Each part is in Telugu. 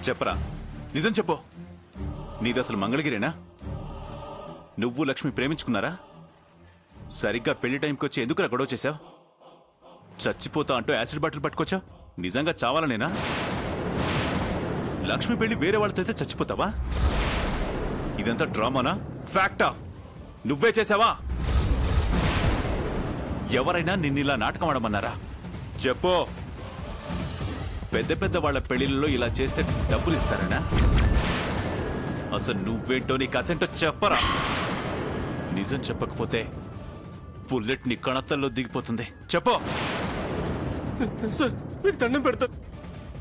చెప్పరా, నిజం చెప్పు. నీది అసలు మంగళగిరేనా? నువ్వు లక్ష్మి ప్రేమించుకున్నారా? సరిగ్గా పెళ్లి టైంకి వచ్చి ఎందుకురా గొడవ చేశావు? చచ్చిపోతా అంటూ యాసిడ్ బాటిల్ పట్టుకొచ్చావు. నిజంగా చావాలనేనా? లక్ష్మి పెళ్లి వేరే వాళ్ళతో అయితే చచ్చిపోతావా? ఇదంతా డ్రామానా, ఫ్యాక్టా? నువ్వే చేసావా? ఎవరైనా నిన్నిలా నాటకం ఆడమన్నారా? చెప్పు. పెద్ద పెద్ద వాళ్ళ పెళ్లిళ్ళలో ఇలా చేస్తే డబ్బులు ఇస్తారనా? అసలు నువ్వేంటో నీ కథేంటో చెప్పరా. నిజం చెప్పకపోతే బుల్లెట్ నీ కణతల్లో దిగిపోతుంది. చెప్పు. సార్ మీకు దండం పెడతా,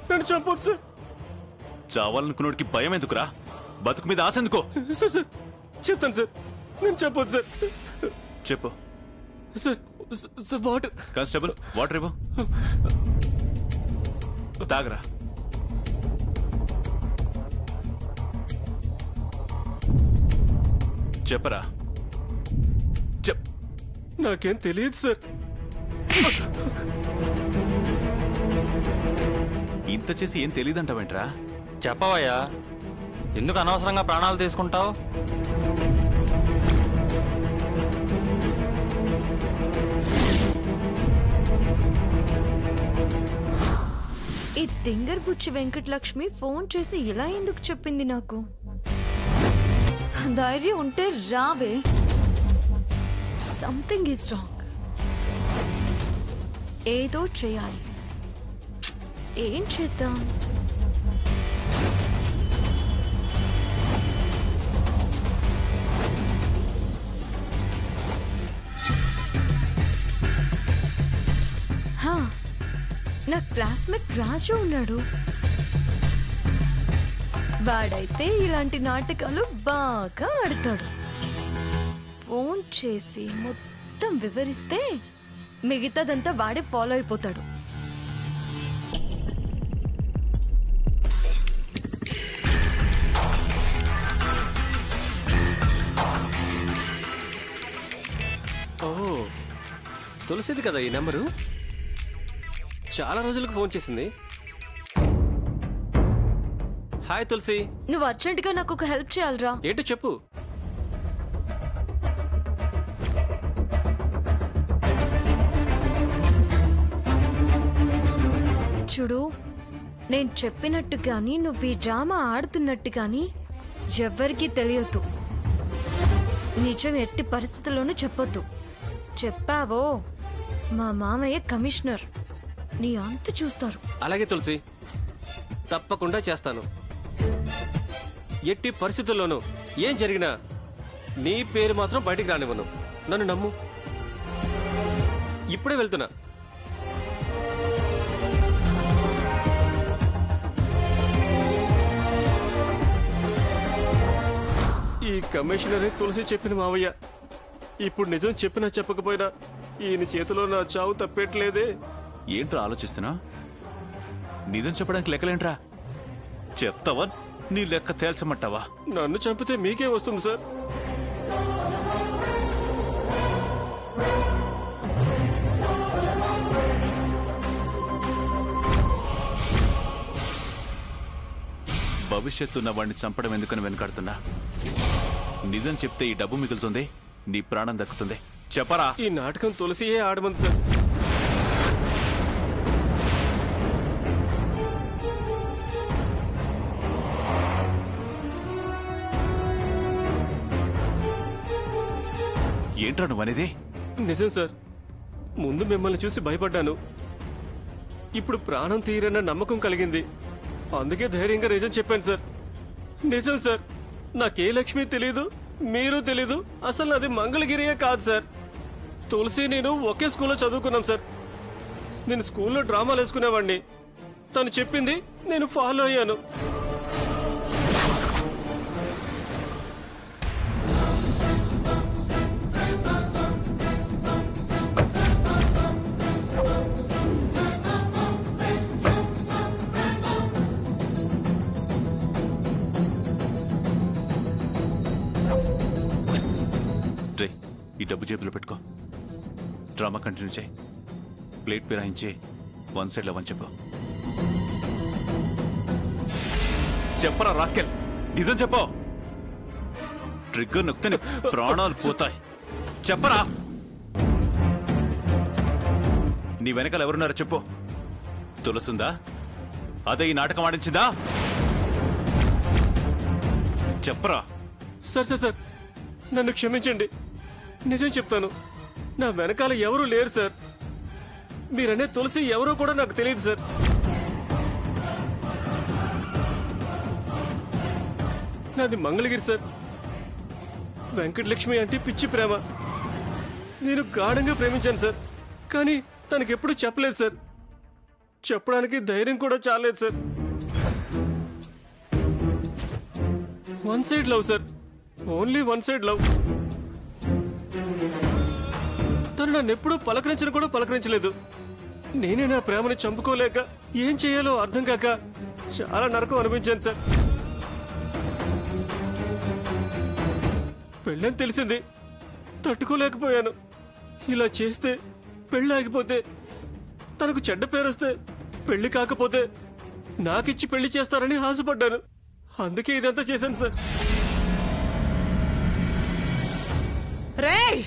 నన్ను చంపొద్దు సార్. చావాలనుకున్నోడికి భయం ఎందుకురా? బతుకు మీద ఆశ ఎందుకో? సార్ సార్ చెప్తాను సార్, నేను చెప్పొద్దు సార్. చెప్పు. Sir sir water. Constable water ఇవ్వు. తాగరా. చెప్పరా. నాకేం తెలియదు సార్. ఇంత చేసి ఏం తెలియదంటావేంట్రా? చెప్పవయ్యా, ఎందుకు అనవసరంగా ప్రాణాలు తీసుకుంటావు? ఈ తింగర్ బుచ్చి వెంకటలక్ష్మి ఫోన్ చేసి ఇలా ఎందుకు చెప్పింది నాకు? ధైర్యం ఉంటే రావే. Something is wrong. ఏదో చేయాలి. ఏం చేద్దాం? నా క్లాస్మేట్ రాజు ఉన్నాడు. వాడైతే ఇలాంటి నాటకాలు బాగా ఆడతాడు. ఫోన్ చేసి మొత్తం వివరిస్తే మిగతాదంతా వాడే ఫాలో అయిపోతాడు. ఓ, తులసిది కదా ఈ నెంబరు. చాలా రోజులకు ఫోన్ చేసింది. హాయ్ తులసి. నువ్వు అర్జెంటుగా నాకు ఒక హెల్ప్ చేయాలరా. ఏంటో చెప్పు. చూడు, నేను చెప్పినట్టు కానీ నువ్వు ఈ డ్రామా ఆడుతున్నట్టు కానీ ఎవ్వరికీ తెలియదు. నిజం ఎట్టి పరిస్థితుల్లోనూ చెప్పొద్దు. చెప్పావో మా మామయ్య కమిషనర్ నీ అంత చూస్తారు. అలాగే తులసి, తప్పకుండా చేస్తాను. ఎట్టి పరిస్థితుల్లోనూ ఏం జరిగినా నీ పేరు మాత్రం బయటికి రానివ్వను. నన్ను నమ్ము. ఇప్పుడే వెళ్తున్నా. ఈ కమిషనరే తులసి చెప్పిన మావయ్య. ఇప్పుడు నిజం చెప్పినా చెప్పకపోయినా ఈయన చేతిలో నా చావు తప్పేట్లేదే. ఏంట్రా ఆలోచిస్తున్నా? నిజం చెప్పడానికి లెక్కలేంట్రా? చెప్తావా? నీ లెక్క తేల్చమంటావా? నన్ను చంపితే మీకే వస్తుంది సార్. భవిష్యత్తున్న వాడిని చంపడం ఎందుకని వెనకాడుతున్నా? నిజం చెప్తే ఈ డబ్బు మిగులుతుంది, నీ ప్రాణం దక్కుతుంది. చెప్పరా. ఈ నాటకం తులసియే ఆడమంది సార్. ఏంట్రా నువ్వనేది? నిజం సార్. ముందు మిమ్మల్ని చూసి భయపడ్డాను. ఇప్పుడు ప్రాణం తీరన్న నమ్మకం కలిగింది. అందుకే ధైర్యంగా నిజం చెప్పాను సార్. నిజం సార్. నాకే లక్ష్మి తెలీదు, మీరు తెలీదు. అసలు నాది మంగళగిరియే కాదు సార్. తులసి నేను ఒకే స్కూల్లో చదువుకున్నాం సార్. నేను స్కూల్లో డ్రామాలు వేసుకునేవాడిని. తను చెప్పింది నేను ఫాలో అయ్యాను. ఈ డబ్బు జేబులో పెట్టుకో. డ్రామా కంటిన్యూ చేయి. ప్లేట్ పిరాయించి 1 సైడ్ 11 చెప్పు. చెప్పరా రాస్కెల్, నిజం చెప్పు. ట్రిగ్గర్ నొక్కితే నీ ప్రాణాలు పోతాయి. చెప్పరా. నీ వెనకాల ఎవరున్నారో చెప్పు. తులసుందా? అదే ఈ నాటకం ఆడించిందా? చెప్పరా. సార్ సార్ సార్, నన్ను క్షమించండి. నిజం చెప్తాను, నా వెనకాల ఎవరూ లేరు సార్. మీరనే తులసి ఎవరో కూడా నాకు తెలియదు సార్. నాది మంగళగిరి సార్. వెంకటలక్ష్మి అంటే పిచ్చి ప్రేమ. నేను గాఢంగా ప్రేమించాను సార్, కానీ తనకెప్పుడు చెప్పలేదు సార్. చెప్పడానికి ధైర్యం కూడా చాలేదు sir. One side love sir, only one side love. తను నన్ను ఎప్పుడూ పలకరించను కూడా పలకరించలేదు. నేనే నా ప్రేమని చంపుకోలేక ఏం చేయాలో అర్థం కాక చాలా నరకం అనిపించాను సార్. పెళ్ళని తెలిసింది, తట్టుకోలేకపోయాను. ఇలా చేస్తే పెళ్ళి ఆగిపోతే, తనకు చెడ్డ పేరు వస్తే, పెళ్లి కాకపోతే నాకిచ్చి పెళ్లి చేస్తారని ఆశపడ్డాను. అందుకే ఇదంతా చేశాను సార్. రేయ్,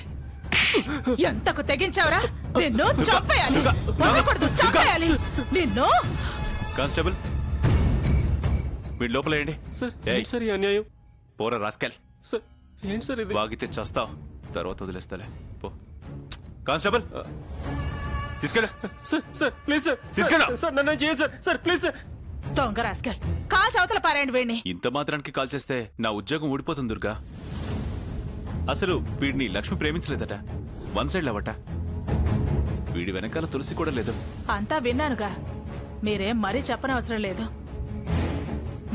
ఎంతకు తెగించావురా? నిన్ను చంపేయాలి, వదలకూడదు, చంపేయాలి నిన్ను. కానిస్టేబుల్, వీడి లోపలేయండి. సార్ ఏయ్. ఏంటి సార్ ఈ అన్యాయం? పోరా రాస్కెల్. సార్ ఏంటి సార్ ఇది? వాగితే చేస్తావు, తర్వాత వదిలేస్తాలే. పో. కానిస్టేబుల్, తీసుకెళ్ళ. సార్ సార్ ప్లీజ్ సార్, తీసుకెళ్ళు. సార్ నన్ను చేయండి సార్. Sir please sir. దొంగ రాస్కెల్, కాల్ చవతల పారాయండి వీడిని. ఇంత మాత్రానికి కాల్ చేస్తే నా ఉద్యోగం ఊడిపోతుంది దుర్గా. అసలు వీడిని లక్ష్మి ప్రేమించలేదట, వన్ సైడ్ లవట. వీడి వెనకాల తులసి కూడా లేదు. అంతా విన్నానుగా, మీరేం మరీ చెప్పనవసరం లేదు.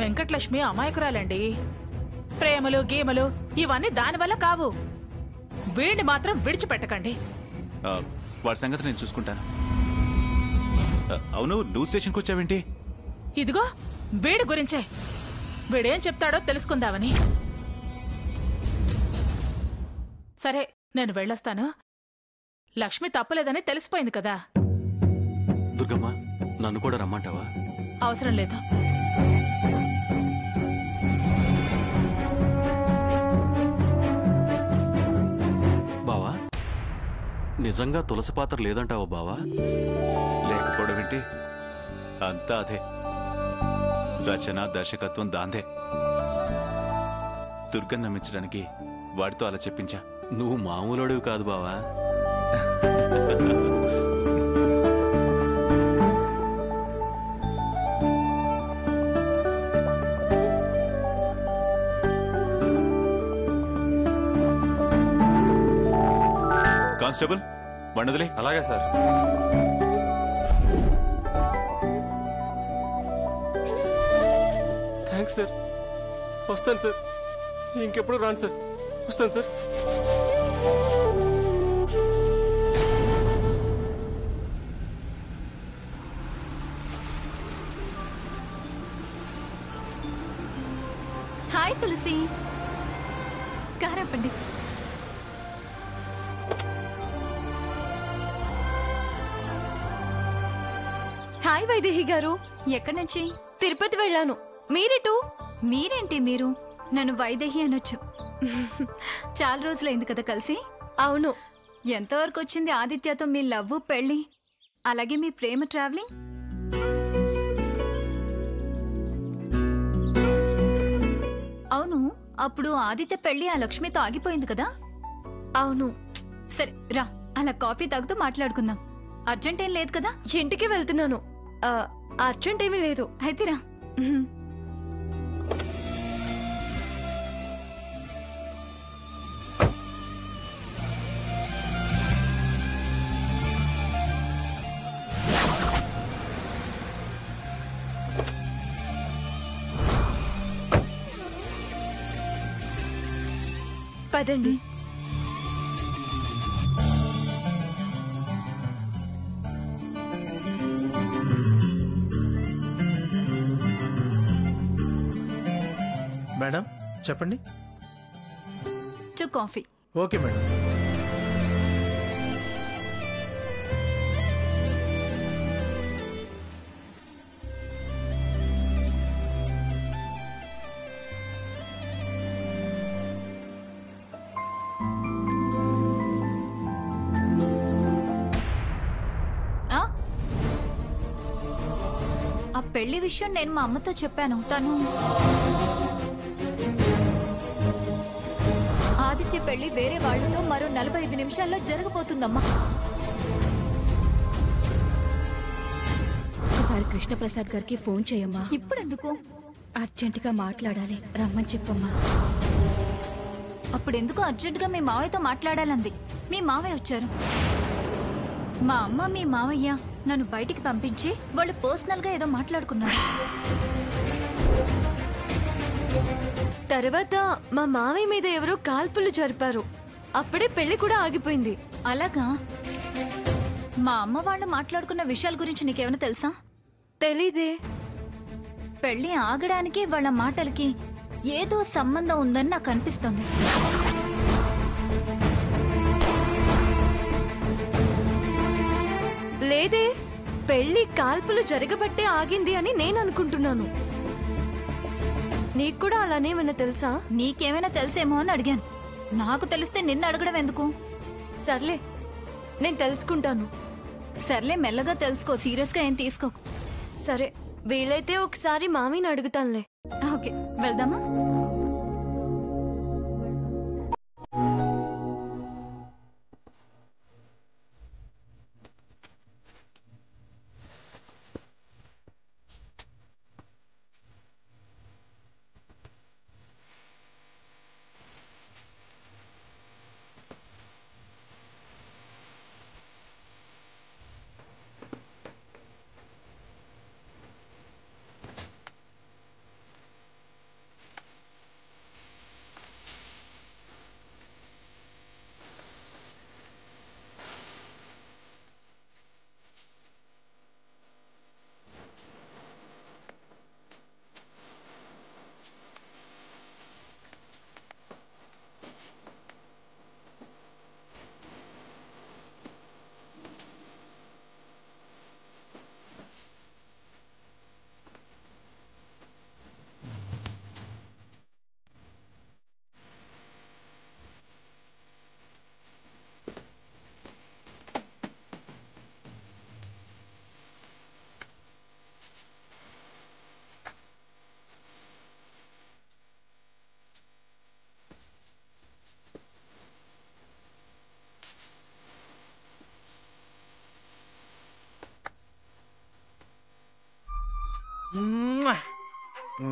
వెంకటలక్ష్మి అమాయకురాలండి. ప్రేమలు గీమలు ఇవన్నీ దానివల్ల కావు. వీడిని మాత్రం విడిచిపెట్టకండి. వాడి సంగతి నేను చూసుకుంటాను. అవును, నువ్వు స్టేషన్కి వచ్చావేంటి? ఇదిగో వీడి గురించే. వీడేం చెప్తాడో తెలుసుకుందామని. సరే, నేను వెళ్ళొస్తాను. లక్ష్మి తప్పలేదని తెలిసిపోయింది కదా. దుర్గమ్మ, నన్ను కూడా రమ్మంటావా? అవసరం లేదు. బావా, నిజంగా తులసి పాత్ర లేదంటావా బావా? లేకపోవడం ఏంటి? అంతా అదే. రచన, దర్శకత్వం దాందే. దుర్గని నమ్మించడానికి వాడితో అలా చెప్పించా. నువ్వు మామూలుడివి కాదు బావా. కానిస్టేబుల్, వండదులే. అలాగే సార్. Thanks sir. వస్తాను సార్, ఇంకెప్పుడు రాను సార్. వస్తాను సార్. హాయ్ తులసి, కారపండి. హాయ్ వైదేహి గారు. ఎక్కడి నుంచి? తిరుపతి వెళ్ళాను. మీరెటు? మీరేంటి మీరు నన్ను వైదేహి అనొచ్చు. చాలా రోజులైంది కదా కలిసి. అవును. ఎంతవరకు వచ్చింది ఆదిత్యతో మీ లవ్, పెళ్లి, అలాగే మీ ప్రేమ ట్రావెలింగ్? అవును, అప్పుడు ఆదిత్య పెళ్లి ఆ లక్ష్మితో ఆగిపోయింది కదా. అవును. సరే రా, అలా కాఫీ తాగుతూ మాట్లాడుకుందాం. అర్జెంట్ ఏం లేదు కదా? ఇంటికి వెళ్తున్నాను. అర్జెంట్ ఏమీ లేదు. అయితే రా. పదండి. మేడం చెప్పండి. 2 కాఫీ. Okay madam. ఆ పెళ్లి విషయం నేను మా అమ్మతో చెప్పాను. తను ఆదిత్య పెళ్లి వేరే వాళ్ళతో మరో 45 నిమిషాల్లో జరగబోతుందమ్మా. ఒకసారి కృష్ణప్రసాద్ గారికి ఫోన్ చేయమ్మా. ఇప్పుడెందుకు? అర్జెంటుగా మాట్లాడాలి, రమ్మని చెప్పమ్మా. అప్పుడెందుకు అర్జెంటుగా మీ మావయ్యతో మాట్లాడాలంది? మీ మావయ్య వచ్చారు. మా అమ్మ మీ మావయ్య నన్ను బయటికి పంపించి వాళ్ళు పర్సనల్ గా ఏదో మాట్లాడుకున్నారు. తర్వాత మా మావయ్య మీద ఎవరో కాల్పులు జరిపారు. అప్పుడే పెళ్లి కూడా ఆగిపోయింది. అలాగా? మా అమ్మ వాళ్ళు మాట్లాడుకున్న విషయాల గురించి నీకేమైనా తెలుసా? తెలీదే. పెళ్లి ఆగడానికి వాళ్ళ మాటలకి ఏదో సంబంధం ఉందని నాకు అనిపిస్తుంది. లేదే, పెళ్లి కాల్పులు జరగబట్టే ఆగింది అని నేను అనుకుంటున్నాను. నీకు కూడా అలానేమైనా తెలుసా? నీకేమైనా తెలుసేమో అని అడిగాను. నాకు తెలిస్తే నిన్ను అడగడం ఎందుకు? సర్లే, నేను తెలుసుకుంటాను. సర్లే, మెల్లగా తెలుసుకో, సీరియస్ గా ఏం తీసుకోకు. సరే, వీలైతే ఒకసారి మామీని అడుగుతానులే. ఓకే, వెళ్దామా?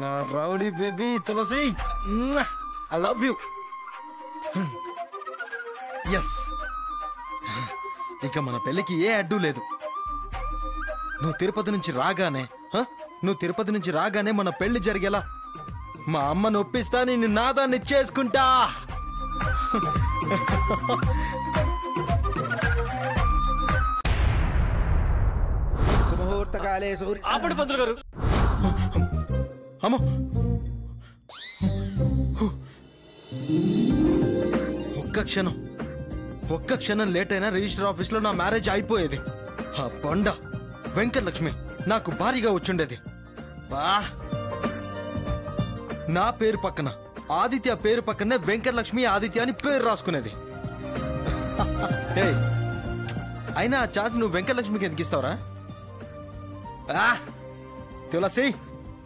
నా rowdy baby Tulasi, I love you. Yes, ఇక మన పెళ్ళికి ఏ అడ్డు లేదు. నువ్వు తిరుపతి నుంచి రాగానే మన పెళ్లి జరిగేలా మా అమ్మను ఒప్పిస్తా, నేను నాదాన్ని చేసుకుంటా. ఆపండి పంతులు గారు. అమ్మో, ఒక్క క్షణం లేట్ అయినా రిజిస్టర్ ఆఫీస్ లో నా మ్యారేజ్ అయిపోయేది. ఆ బండ వెంకటలక్ష్మి నాకు భారీగా వచ్చుండేది. నా పేరు పక్కన ఆదిత్య పేరు పక్కనే వెంకటలక్ష్మి ఆదిత్య అని పేరు రాసుకునేది. అయినా ఆ ఛాన్స్ నువ్వు వెంకటలక్ష్మికి ఎందుకు ఇస్తావురా? తులసి,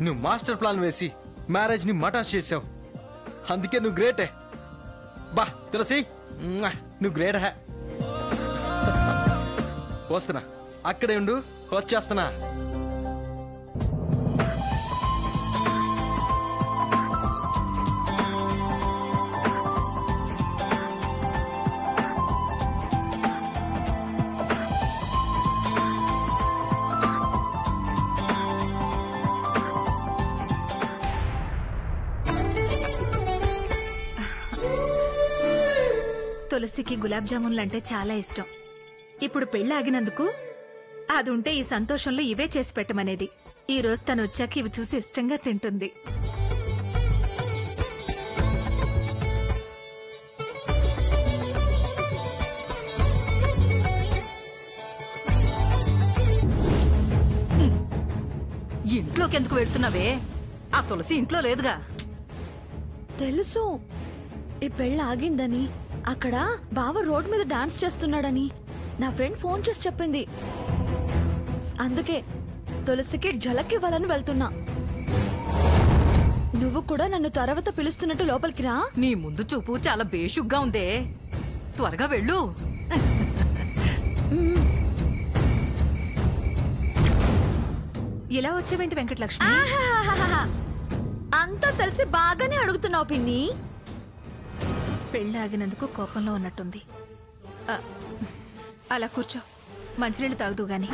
నువ్వు మాస్టర్ ప్లాన్ వేసి మ్యారేజ్ ని మటాష్ చేసావు. అందుకే నువ్వు గ్రేటే. బా తులసి, నువ్వు గ్రేట్ హే. వస్తున్నా, అక్కడే ఉండు, వచ్చేస్తున్నా. తులసికి గులాబ్ జామున్లు అంటే చాలా ఇష్టం. ఇప్పుడు పెళ్ళాగినందుకు అది ఉంటే ఈ సంతోషంలో ఇవే చేసి పెట్టమనేది. ఈ రోజు తను వచ్చాక ఇవి చూసి ఇష్టంగా తింటుంది. ఇంట్లోకి ఎందుకు వెళ్తున్నావే? ఆ తులసి ఇంట్లో లేదుగా. తెలుసు ఈ పెళ్ళి ఆగిందని. అక్కడ బావ రోడ్ మీద డాన్స్ చేస్తున్నాడని నా ఫ్రెండ్ ఫోన్ చేసి చెప్పింది. అందుకే తులసికి ఝలక్కివ్వాలని వెళ్తున్నా. నువ్వు కూడా నన్ను తర్వాత పిలుస్తున్నట్టు లోపలికి రా. నీ ముందు చూపు చాలా బేషుగ్గా ఉందే, త్వరగా వెళ్ళు. ఇలా వచ్చేవేంటి వెంకటలక్ష్మి? అంతా తెలిసి బాగానే అడుగుతున్నావు పిన్ని. పెళ్ళి ఆగినందుకు కోపంలో ఉన్నట్టుంది. అలా కూర్చో, మంచినీళ్ళు తాగుదు గాని.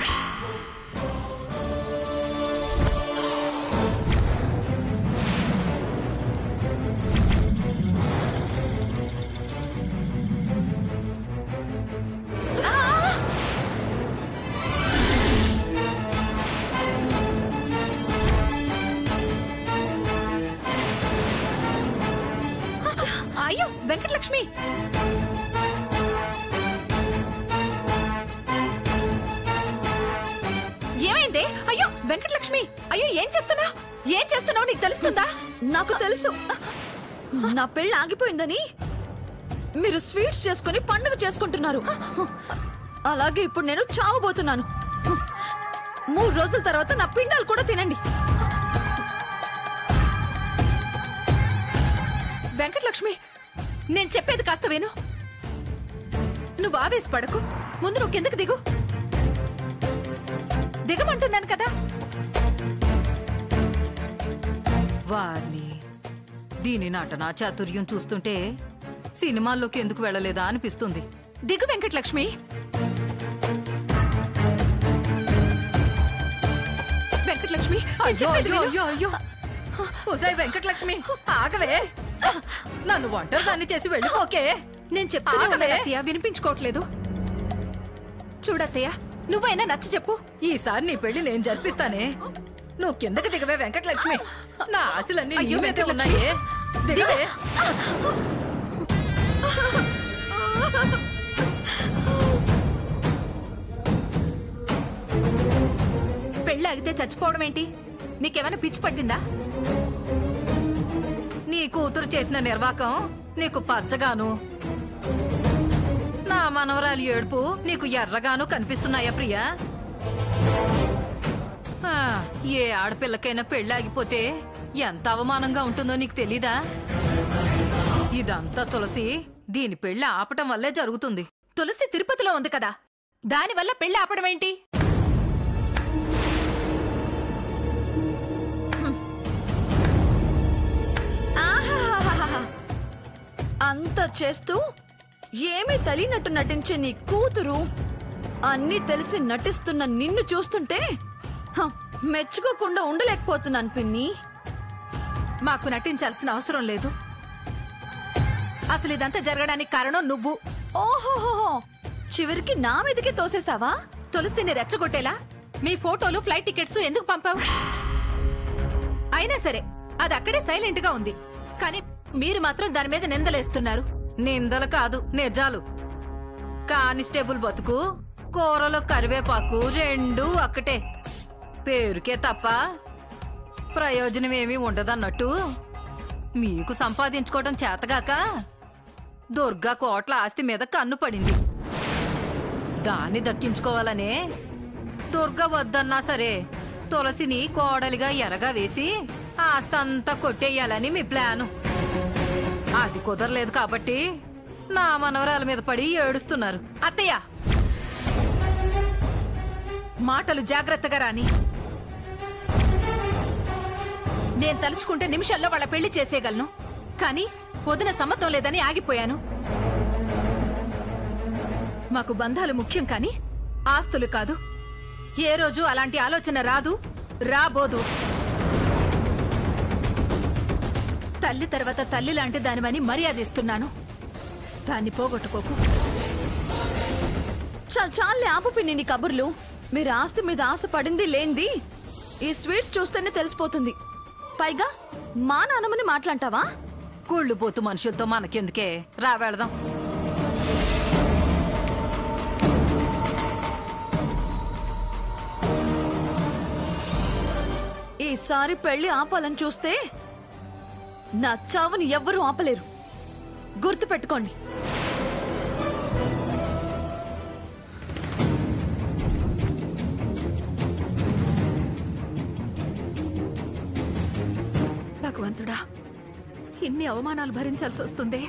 అయ్యో వెంకటలక్ష్మి, ఏమైంది? అయ్యో వెంకటలక్ష్మి, అయ్యో ఏం చేస్తున్నావు? ఏం చేస్తున్నావు నీకు తెలుస్తుందా? నాకు తెలుసు నా పెళ్ళి ఆగిపోయిందని. మీరు స్వీట్స్ చేసుకుని పండుగ చేసుకుంటున్నారు. అలాగే ఇప్పుడు నేను చావబోతున్నాను. 3 రోజుల తర్వాత నా పిండాలు కూడా తినండి. వెంకటలక్ష్మి, నేను చెప్పేది కాస్త విను. నువ్వు ఆవేశపడకు, ముందు నువ్వు కిందకి దిగు. దిగమంటున్నాను కదా. వారిని దీని నటనా చాతుర్యం చూస్తుంటే సినిమాల్లోకి ఎందుకు వెళ్ళలేదా అనిపిస్తుంది. దిగు వెంకటలక్ష్మి. వెంకటలక్ష్మి, అయ్యో అయ్యో అయ్యో అయ్యో, ఉసాయ్ వెంకటలక్ష్మి ఆగవే, నన్ను ఒంటరిదాన్ని చేసి వెళ్ళిపోకే. నేను చెప్తూనే ఉన్నాను అత్తయ్య, వినిపించుకోవట్లేదు. చూడత్తయ్య, నువ్వైనా నచ్చ చెప్పు. ఈసారి నీ పెళ్లి నేను జరిపిస్తానే. నువ్వు కిందకి దిగవే వెంకటలక్ష్మి, నా ఆశలన్నీ నీ అయ్యో మీదే వెంకటలక్ష్మి. ఉన్నాయే. దిగవే. పెళ్ళి ఆగితే చచ్చిపోవడం ఏంటి? నీకేమైనా పిచ్చి పట్టిందా? నీ కూతురు చేసిన నిర్వాకం నీకు పచ్చగాను, నా మనవరాలి ఏడుపు నీకు ఎర్రగాను కనిపిస్తున్నాయా ప్రియా? ఏ ఆడపిల్లకైనా పెళ్లి ఆగిపోతే ఎంత అవమానంగా ఉంటుందో నీకు తెలీదా? ఇదంతా తులసి దీని పెళ్లి ఆపటం వల్లే జరుగుతుంది. తులసి తిరుపతిలో ఉంది కదా, దానివల్ల పెళ్లి ఆపడం ఏంటి? అంత చేస్తూ ఏమీ తెలియనట్టు నటించే నీ కూతురు అన్నీ తెలిసి నటిస్తున్న నిన్ను చూస్తుంటే మెచ్చుకోకుండా ఉండలేకపోతున్నాను పిన్ని. మాకు నటించాల్సిన అవసరం లేదు. అసలు ఇదంతా జరగడానికి కారణం నువ్వు. ఓహోహో, చివరికి నా మీదకి తోసేసావా? తులసిని రెచ్చగొట్టేలా మీ ఫోటోలు, ఫ్లైట్ టికెట్స్ ఎందుకు పంపావు? అయినా సరే అది అక్కడే సైలెంట్ గా ఉంది, కానీ మీరు మాత్రం దాని మీద నిందలేస్తున్నారు. నిందలు కాదు, నిజాలు. కానిస్టేబుల్ బతుకు, కూరలో కరివేపాకు రెండూ ఒక్కటే. పేరుకే తప్ప ప్రయోజనం ఏమీ ఉండదన్నట్టు మీకు సంపాదించుకోవడం చేతగాక దుర్గా కోట్ల ఆస్తి మీద కన్ను పడింది. దాన్ని దక్కించుకోవాలనే దుర్గా వద్దన్నా సరే తులసిని కోడలిగా ఎరగా వేసి ఆస్తంతా కొట్టేయాలని మీ ప్లాను. అది కుదరలేదు కాబట్టి నా మనవరాల మీద పడి ఏడుస్తున్నారు. అత్తయ్య, మాటలు జాగ్రత్తగా రాని. నేను తలుచుకుంటే నిమిషాల్లో వాళ్ళ పెళ్లి చేసేయగలను, కానీ వదిన సమ్మతం లేదని ఆగిపోయాను. మాకు బంధాలు ముఖ్యం కానీ ఆస్తులు కాదు. ఏ రోజు అలాంటి ఆలోచన రాదు, రాబోదు. తల్లి తర్వాత తల్లి లాంటి దానివని మర్యాద ఇస్తున్నాను. దాన్ని పోగొట్టుకోకు. చాలే ఆపు పిన్ని నీ కబుర్లు. మీరు ఆస్తి మీద ఆశ పడింది లేంది ఈ స్వీట్స్ చూస్తేనే తెలిసిపోతుంది. పైగా మా నాన్నమ్మని మాట్లాంటావా? కుళ్ళుపోతు మనుషులతో మనకెందుకే, రా వెళదాం. ఈసారి పెళ్లి ఆపాలని చూస్తే నా చావుని ఎవ్వరూ ఆపలేరు. గుర్తు పెట్టుకోండి. భగవంతుడా, ఇన్ని అవమానాలు భరించాల్సి వస్తుందే.